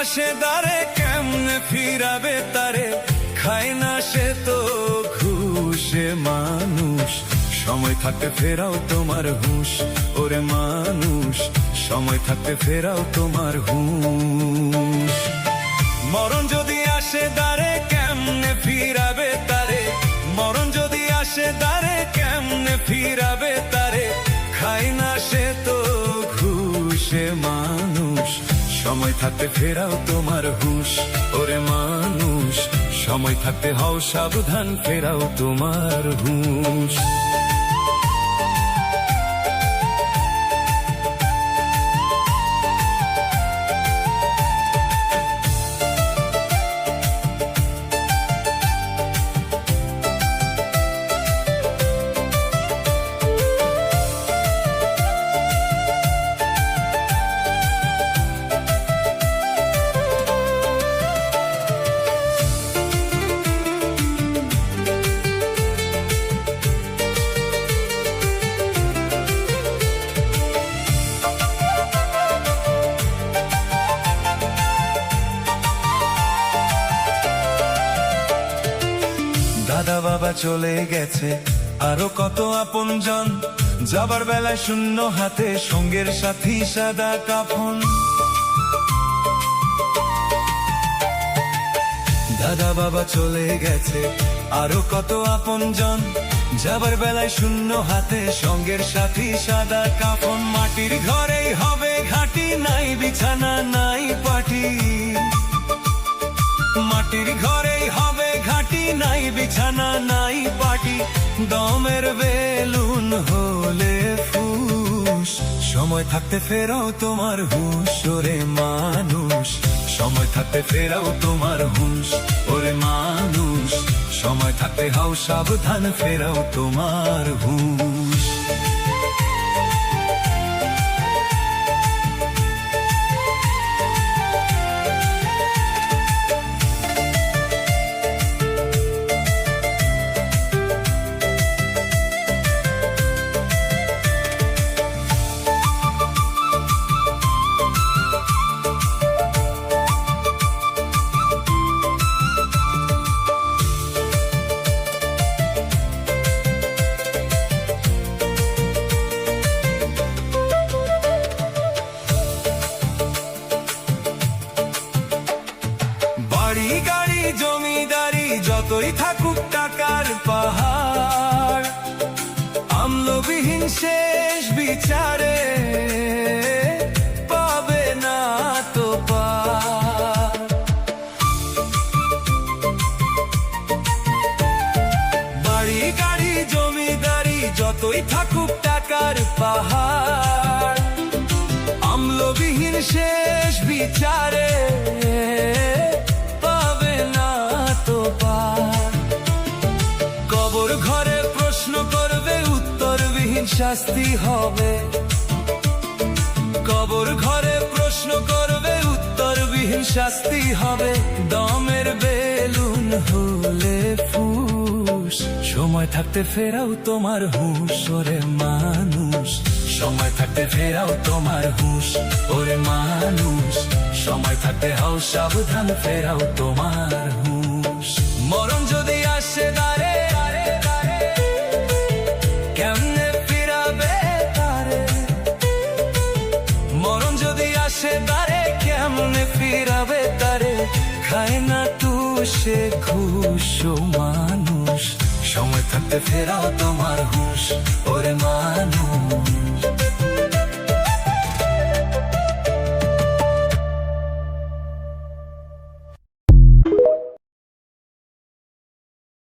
আসে দ্বারে কেমনে ফিরাবে তারে, খায় না সে তো ঘুষে মানুষ। সময় থাকতে ফেরাও তোমার হুঁশ, ওরে মানুষ সময় থাকতে ফেরাও তোমার হুঁশ। মরণ যদি আসে দ্বারে কেমনে ফিরাবে তারে, মরণ যদি আসে দ্বারে কেমনে ফিরাবে তারে, খায় না সে তো ঘুষে মানুষ। সময় থাকতে ফেরাও তোমার হুঁশ, ওরে মানুষ সময় থাকতে হও সাবধান, ফেরাও তোমার হুঁশ। দাদা বাবা চলে গেছে, আরো কত আপনজন, যাবার বেলায় শূন্য হাতে সঙ্গের সাথী সাদা কাফন। দাদা বাবা চলে গেছে, আরো কত আপনজন, যাবার বেলায় শূন্য হাতে সঙ্গের সাথী সাদা কাফন। মাটির ঘরেই হবে ঘাটি, নাই বিছানা নাই পাটি, মাটির ঘরেই হবে ঘাটি, নাই বিছানা নাই পাটি, দমের বেলুন হলে ফুস। সময় থাকতে ফেরাও তোমার হুঁশ, ওরে মানুষ সময় থাকতে ফেরাও তোমার হুঁশ, ওরে মানুষ সময় থাকতে হও সাবধান, ফেরাও তোমার হুঁশ। বাড়ি গাড়ি জমিদারি যতই থাকুক টাকার পাহাড়, আমলবিহীন শেষ বিচারে পাবে না তো পার। বাড়ি গাড়ি জমিদারি যতই থাকুক টাকার পাহাড়, আমলবিহীন শেষ বিচারে পাবে না তো পার। কবর ঘরে প্রশ্ন করবে, উত্তরবিহীন শাস্তি হবে। কবর ঘরে প্রশ্ন করবে, উত্তরবিহীন শাস্তি হবে, দমের বেলুন হলে ফুস। সময় থাকতে ফেরাও তোমার হুঁশ, ওরে মানুষ সময় থাকতে ফেরাও তোমার হুঁশ, ওরে মানুষ সময় থাকতে হও সাবধান, ফেরাও তোমার হুঁশ। মরণ যদি আসে দ্বারে কেমনে ফিরাবে তারে, মরণ যদি আসে দ্বারে কেমনে ফিরাবে তারে, খায় না তু সে ঘুষ মানুষ। সময় থাকতে ফেরাও তোমার হুঁশ।